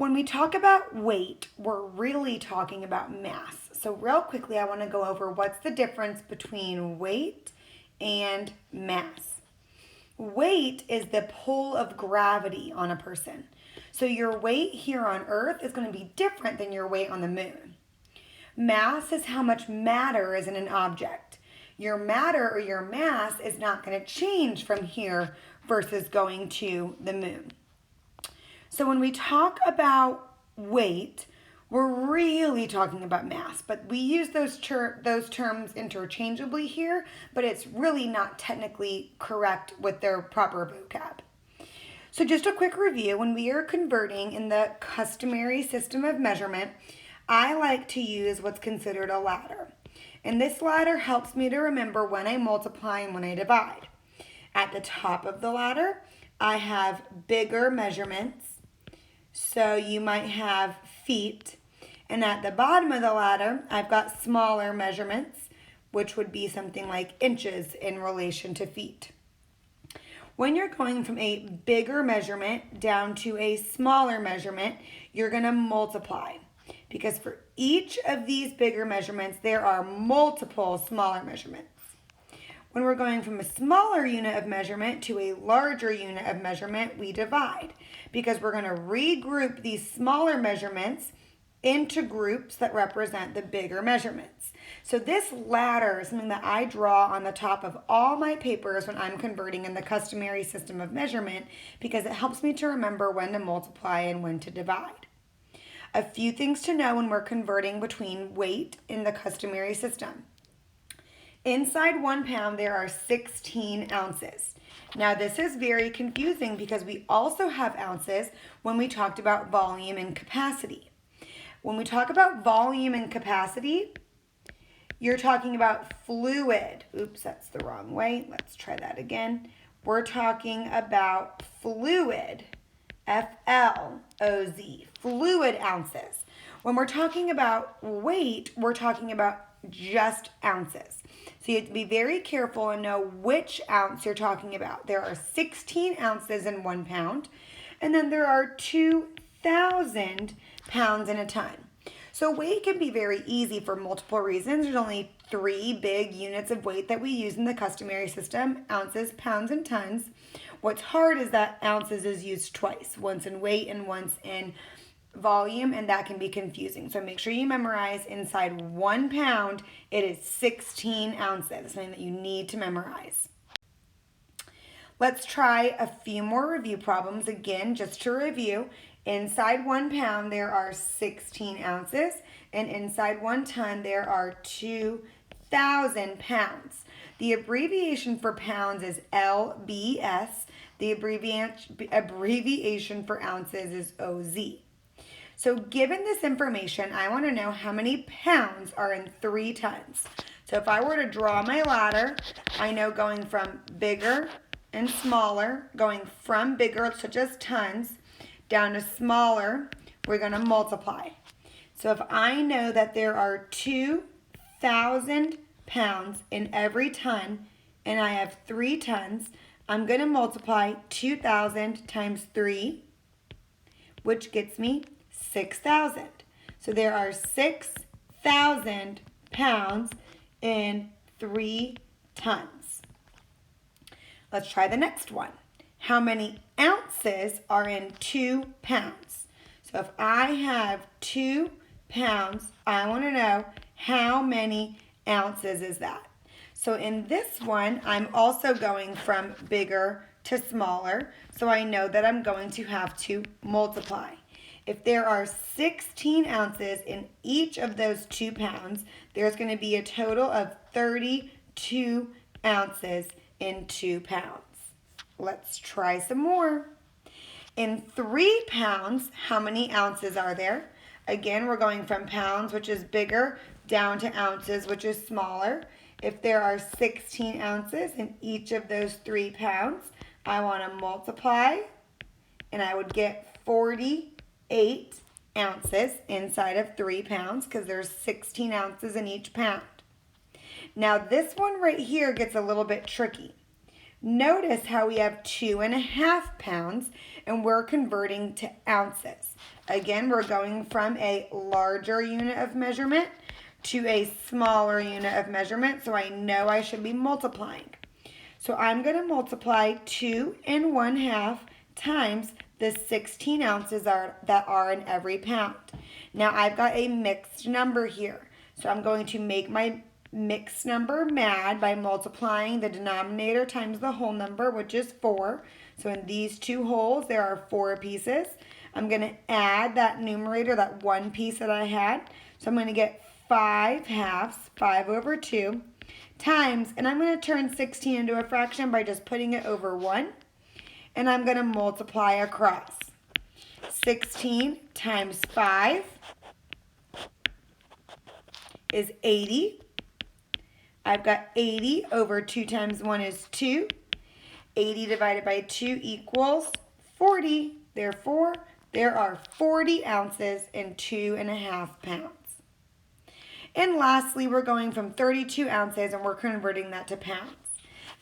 When we talk about weight, we're really talking about mass. So real quickly, I want to go over what's the difference between weight and mass. Weight is the pull of gravity on a person. So your weight here on Earth is going to be different than your weight on the moon. Mass is how much matter is in an object. Your matter or your mass is not going to change from here versus going to the moon. So when we talk about weight, we're really talking about mass, but we use those terms interchangeably here, but it's really not technically correct with their proper vocab. So just a quick review, when we are converting in the customary system of measurement, I like to use what's considered a ladder. And this ladder helps me to remember when I multiply and when I divide. At the top of the ladder, I have bigger measurements. So you might have feet. And at the bottom of the ladder, I've got smaller measurements, which would be something like inches in relation to feet. When you're going from a bigger measurement down to a smaller measurement, you're going to multiply. Because for each of these bigger measurements, there are multiple smaller measurements. When we're going from a smaller unit of measurement to a larger unit of measurement, we divide. Because we're going to regroup these smaller measurements into groups that represent the bigger measurements. So this ladder is something that I draw on the top of all my papers when I'm converting in the customary system of measurement because it helps me to remember when to multiply and when to divide. A few things to know when we're converting between weight in the customary system. Inside 1 pound, there are 16 ounces. Now, this is very confusing because we also have ounces when we talked about volume and capacity. When we talk about volume and capacity, you're talking about fluid. Oops, that's the wrong way. Let's try that again. We're talking about fluid, F-L-O-Z, fluid ounces. When we're talking about weight, we're talking about just ounces. So you have to be very careful and know which ounce you're talking about. There are 16 ounces in 1 pound, and then there are 2,000 pounds in a ton. So weight can be very easy for multiple reasons. There's only 3 big units of weight that we use in the customary system: ounces, pounds, and tons. What's hard is that ounces is used twice, once in weight and once in volume, and that can be confusing. So make sure you memorize inside 1 pound, it is 16 ounces, something that you need to memorize. Let's try a few more review problems. Again, just to review, inside 1 pound, there are 16 ounces, and inside 1 ton, there are 2,000 pounds. The abbreviation for pounds is LBS. The abbreviation for ounces is OZ. So given this information, I want to know how many pounds are in 3 tons. So if I were to draw my ladder, I know going from bigger and smaller, going from bigger, such as tons, down to smaller, we're going to multiply. So if I know that there are 2,000 pounds in every ton, and I have 3 tons, I'm going to multiply 2,000 times 3, which gets me 6,000. So there are 6,000 pounds in 3 tons. Let's try the next one. How many ounces are in 2 pounds? So if I have 2 pounds, I want to know how many ounces is that. So in this one, I'm also going from bigger to smaller, so I know that I'm going to have to multiply. If there are 16 ounces in each of those 2 pounds, there's going to be a total of 32 ounces in 2 pounds. Let's try some more. In 3 pounds, how many ounces are there? Again, we're going from pounds, which is bigger, down to ounces, which is smaller. If there are 16 ounces in each of those 3 pounds, I want to multiply, and I would get 48 ounces inside of 3 pounds because there's 16 ounces in each pound. Now this one right here gets a little bit tricky. Notice how we have 2.5 pounds and we're converting to ounces. Again, we're going from a larger unit of measurement to a smaller unit of measurement, so I know I should be multiplying. So I'm going to multiply 2.5 times the 16 ounces that are in every pound. Now I've got a mixed number here, so I'm going to make my mixed number mad by multiplying the denominator times the whole number, which is 4. So in these two wholes, there are 4 pieces. I'm going to add that numerator, that one piece that I had. So I'm going to get 5 halves, 5 over 2, times, and I'm going to turn 16 into a fraction by just putting it over 1. And I'm going to multiply across. 16 times 5 is 80. I've got 80 over 2 times 1 is 2. 80 divided by 2 equals 40. Therefore, there are 40 ounces in 2.5 pounds. And lastly, we're going from 32 ounces and we're converting that to pounds.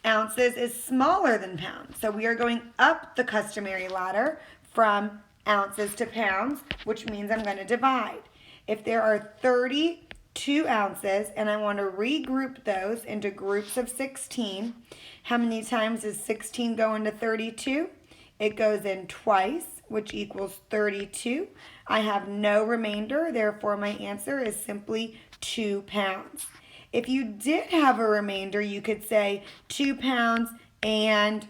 Ounces is smaller than pounds, so we are going up the customary ladder from ounces to pounds, which means I'm going to divide. If there are 32 ounces and I want to regroup those into groups of 16, how many times does 16 go into 32? It goes in twice, which equals 32. I have no remainder, therefore my answer is simply 2 pounds. If you did have a remainder, you could say 2 pounds and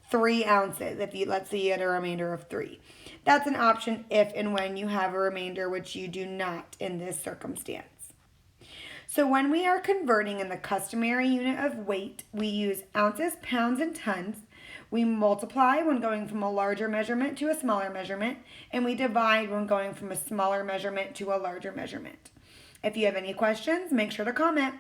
3 ounces. Let's say you had a remainder of 3. That's an option if and when you have a remainder, which you do not in this circumstance. So when we are converting in the customary unit of weight, we use ounces, pounds, and tons. We multiply when going from a larger measurement to a smaller measurement, and we divide when going from a smaller measurement to a larger measurement. If you have any questions, make sure to comment.